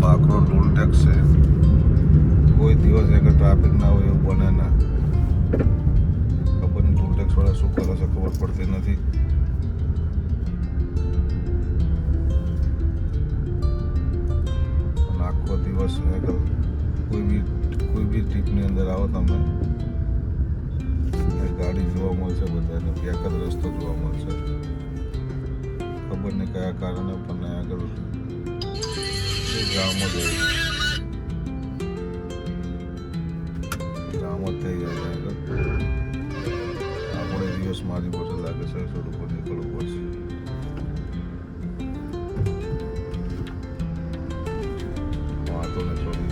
બાકરો toll tax છે. કોઈ દિવસ એક ટ્રાફિક ના હોય એવું બને ના. ખબર નહીં ટોલ ટેક્સ વાળા શું કરે છે, ખબર પડતી નથી. આખો દિવસ કોઈ બી ટ્રીપની અંદર આવો તમે, ગાડી જોવા મળશે બધાને, એક જ રસ્તો જોવા મળશે. ખબર નહીં કયા કારણે પણ આગળ જામ જ હોય, જામ જ થઈ જાય આગળ. આપણે દિવસ મારી પાસે લાગે છે, થોડું પર નીકળવું પડશે. વાંધો ને થોડી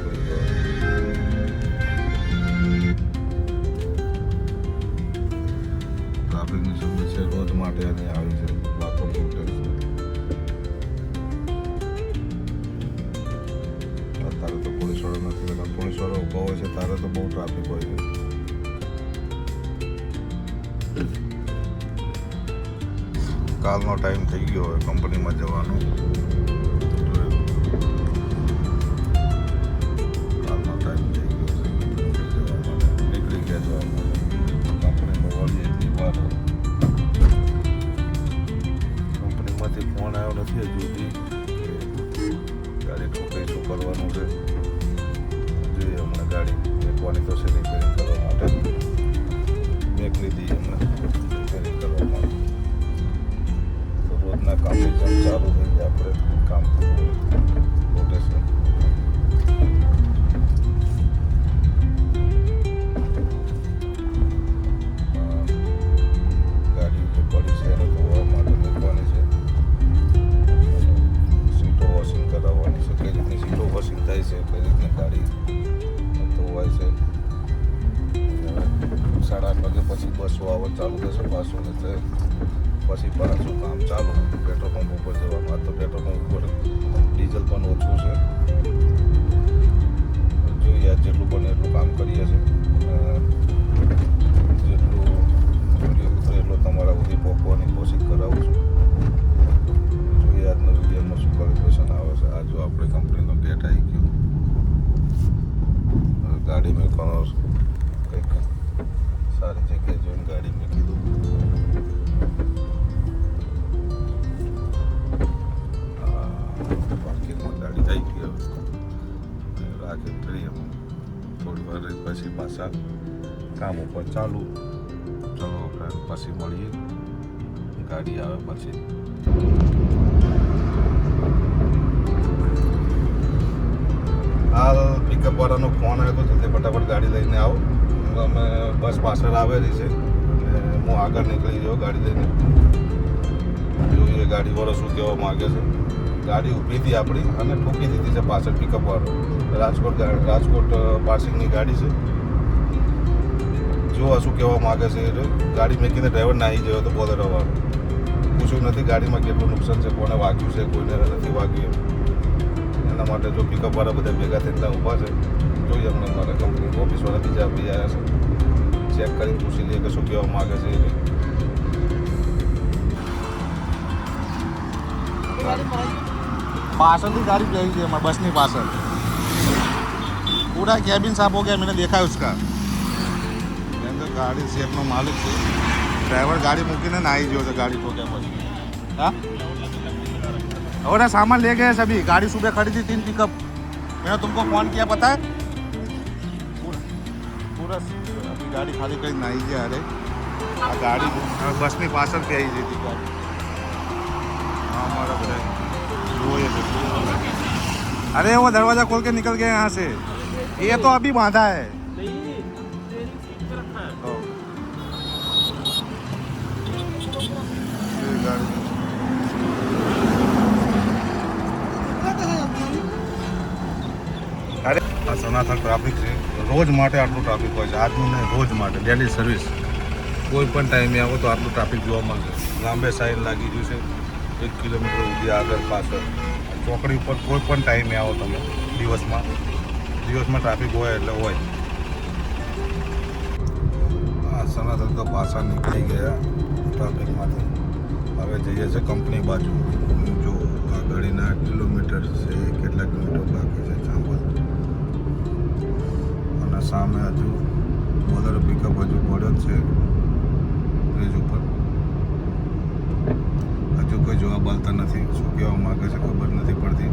ટ્રાફિકની સમસ્યા રોજ માટે અહીં આવી છે. બાપર અત્યારે તો પોલીસ વાળો નથી રહેતા. પોલીસ વાળો ઊભા હોય છે ત્યારે તો બહુ ટ્રાફિક હોય છે. કાલનો ટાઈમ થઈ ગયો હોય કંપનીમાં જવાનો. કાલનો ટાઈમ થઈ ગયો છે જવા માટે. નીકળી ગયા જવા માટે. કંપનીમાં વળી એટલી વાર. કંપનીમાંથી ફોન આવ્યો નથી હજુ સુધી. ગાડી ઠોકાઈ શું કરવાનું છે જોઈએ. હમણાં ગાડી મેકવાની તો છે રિપેરિંગ કરવા માટે. મેક લીધી હમણાં રિપેરિંગ કરવા માટે. તો રોજના કામની જેમ ચાલુ થઈ જાય આપણે કામ રોટેશન. ગાડી જે પડી છે એને ધોવા માટે મૂકવાની છે. સીટો વોશિંગ કરાવવાની છે. કઈ રીતની સીટો વોશિંગ થાય છે, કઈ રીતની ગાડી ધોવાય છે. 8:30 વાગે પછી બસો આવવાનું ચાલુ થશે પાછું, એટલે પછી પાછું કામ ચાલુ. પેટ્રોલ પંપ ઉપર જવાનું. આ તો પેટ્રોલ પંપ ઉપર ડીઝલ પણ ઓછું છે. જોઈએ જેટલું બને એટલું કામ કરીએ છીએ. જેટલું વિડીયો ઉતરે એટલો તમારા સુધી પહોંચવાની કોશિશ કરાવું છું. જોઈએ આજનો વિડીયોમાં શું ક્વોલિફિકેશન આવે છે. આ જો આપણે કંપનીનો ગેટ આવી ગયો. ગાડી મેકવાનો કંઈક સારી જગ્યાએ જોઈને ગાડી મૂકી દઉં. પાર્કિંગમાં ગાડી આવી ગઈ. હવે રાખી કરીએ થોડી વાર પછી પાછા કામ ઉપર ચાલુ. ચલો ફ્રેન્ડ પછી મળીએ ગાડી આવે પછી. હાલ પિકઅપ વાળાનો ફોન આવ્યો હતો, જલ્દી ફટાફટ ગાડી લઈને આવો. અમે બસ પાછળ આવેલી છે એટલે હું આગળ નીકળી ગયો ગાડી લઈને. જોઈએ ગાડીવાળો શું કહેવા માગે છે. ગાડી ઊભી હતી આપણી અને ઠોકી દીધી છે પાછળ પિકઅપ વાળો. રાજકોટ પાર્સિંગની ગાડી છે. જો શું કહેવા માગે છે. ગાડી મેકીને ડ્રાઈવર નાહી ગયો હતો બોલેરો વાળો. પૂછ્યું નથી ગાડીમાં કેટલું નુકસાન છે, કોને વાગ્યું છે, કોઈને નથી વાગ્યું. એના માટે જો પિકઅપ વાળા બધા ભેગા થઈને ઊભા છે. જોઈએ અમને મારા કંપની ઓફિસવાળા બીજા આવ્યા છે. ચેક કરી પૂછી લઈએ કે શું કહેવા માગે છે. पार्सल गाड़ी पे आई थी हमारे बस नहीं पार्सल पूरा कैबिन साफ हो गया. मैंने देखा उसका गाड़ी सेफ નો માલિક છે. ડ્રાઈવર ગાડી મૂકીને નાહી ગયો છે ગાડી ઠોક્યા પછી. हाँ और सामान ले गए सभी. गाड़ी सुबह खड़ी थी 3 पिकअप. मैंने तुमको फ़ोन किया पता है. पूरा अभी गाड़ी खाली કરી નાહી ગયા. અરે આ ગાડી બસની પાછળ पे આવી જતી ગાડી. हाँ हमारा બધા वो ये अरे वो दरवाजा खोल के निकल गए यहाँ से. ये तो अभी बांधा है. અરે આ સનાથન ટ્રાફિક છે. રોજ માટે આટલું ટ્રાફિક હોય છે. આજનું નહીં, રોજ માટે ડેલી સર્વિસ. કોઈ પણ ટાઈમે આવો તો આટલું ટ્રાફિક જોવા મળશે. લાંબે સાઈન લાગી ગયું છે 1 કિલોમીટર સુધી આગળ પાછળ. ચોકડી ઉપર કોઈ પણ ટાઈમે આવો તમે દિવસમાં ટ્રાફિક હોય એટલે હોય. આ સનાતન તો પાછા નીકળી ગયા ટ્રાફિકમાંથી. હવે જઈએ છીએ કંપની બાજુ. જો આ ગાડીના કિલોમીટર છે, કેટલા કિલોમીટર બાકી છે સામે હજુ બોલેરો પિકઅપ હજુ પડ્યો જ છે બ્રિજ ઉપર. હજુ કોઈ જવાબ આપતા નથી. શું કહેવા માગે છે ખબર નથી પડતી.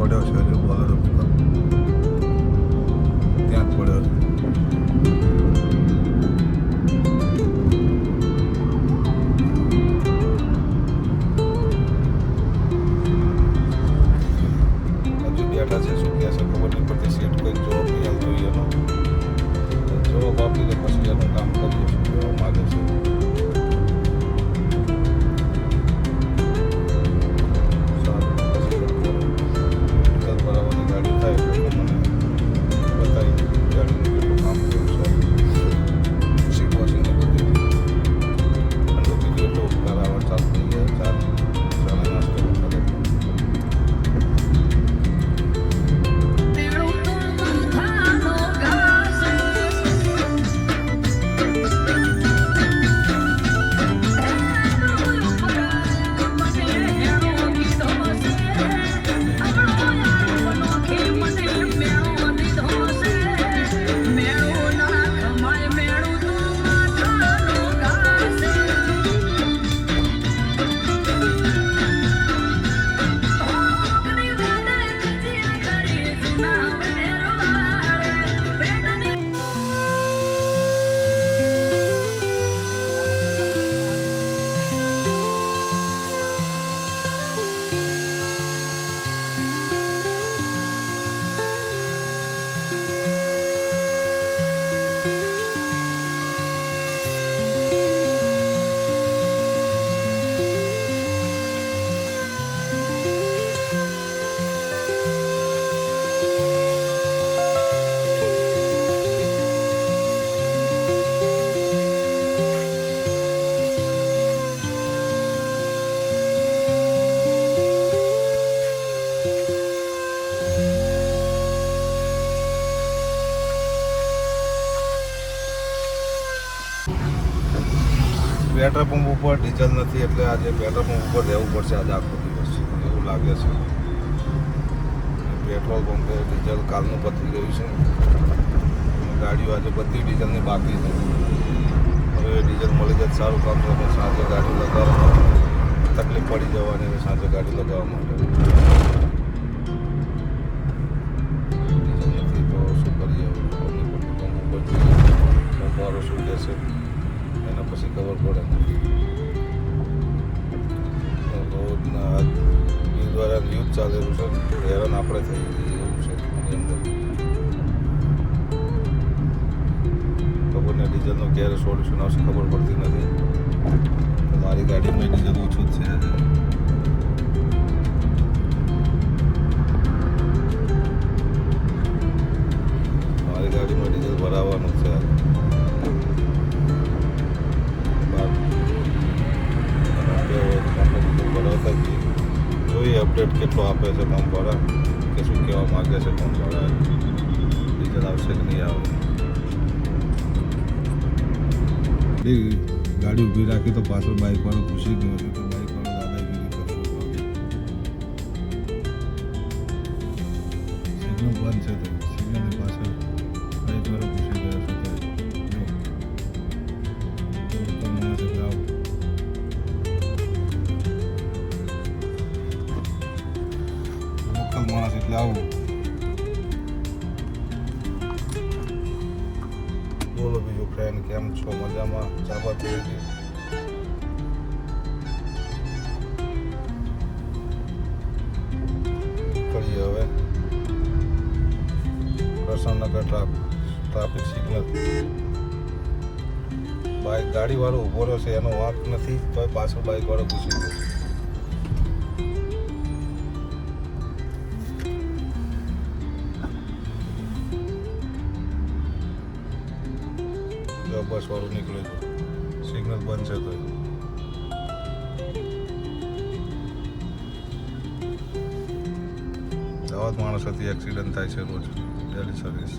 પડ્યો છે હજુ બોલેરો પિકઅપ ત્યાં જ પડ્યો છે. હજુ બેઠા છે. શું કહે છે ખબર નહીં પડતી. સીટ કોઈ જવાબ નહીં આવતો એનો. જવાબ આપીને પછી એનું કામ કરીએ. શું કહેવા માગે છે. પેટ્રોલ પંપ ઉપર ડીઝલ નથી એટલે આજે પેટ્રોલ પંપ ઉપર રહેવું પડશે આજે આખો દિવસ એવું લાગે છે. પેટ્રોલ પંપે ડીઝલ કાલનું પતી ગયું છે. ગાડીઓ આજે બધી ડીઝલની બાકી છે. હવે ડીઝલ મળી જાય સારું કામ છે. પણ સાંજે ગાડી લગાવવા તકલીફ પડી જવાની હવે સાંજે ગાડી લગાવવા માટે. ડીઝલ નથી તો શું કરીએ હવે ખબર નહીં પડતી. પંપ ઉપર પંપવાળો શું કહેશે એના પછી ખબર પડે. રોજના એ દ્વારા યુદ્ધ ચાલેલું છે. હેરાન આપણે થઈ જઈએ એવું છે એની અંદર. ખબર ને ડીઝલનો ક્યારે સોલ્યુશન આવશે ખબર પડતી નથી. મારી ગાડીમાં ડીઝલ ઓછું જ છે. મારી ગાડીમાં ડીઝલ ભરાવવાનું છે. જોઈએ અપડેટ કેટલો આપે છે પંપવાળા કે શું કહેવા માગે છે પંપવાળા. ડીઝલ આવશે કે નહીં આવે. ગાડી ઊભી રાખી તો પાછળ બાઇકવાળો ઘૂસી ગયો છે. તો બાઇકવાળો દાદાગીરી કરે. સિગ્નલ બંધ છે. તો સિગ્નલની પાછળ બાઇકવાળો ઘૂસી ગયો છે. તો માણસ એટલે આવું માણસ એટલે આવું. બોલો બીજું ફ્રેન્ડ કેમ છો? મજામાં? ચાબા થઈ ગઈ. કરીએ હવે પ્રસન્નગર ટ્રાફિક સિગ્નલ. બાઇક ગાડીવાળો ઊભો રહ્યો છે એનો વાંક નથી તો પાછળ બાઇકવાળો ઘૂસી ગયો. બસવાળું નીકળ્યું હતું, સિગ્નલ બંધ છે તો આવા જ માણસોથી એક્સિડન્ટ થાય છે રોજ ડેલી સર્વિસ.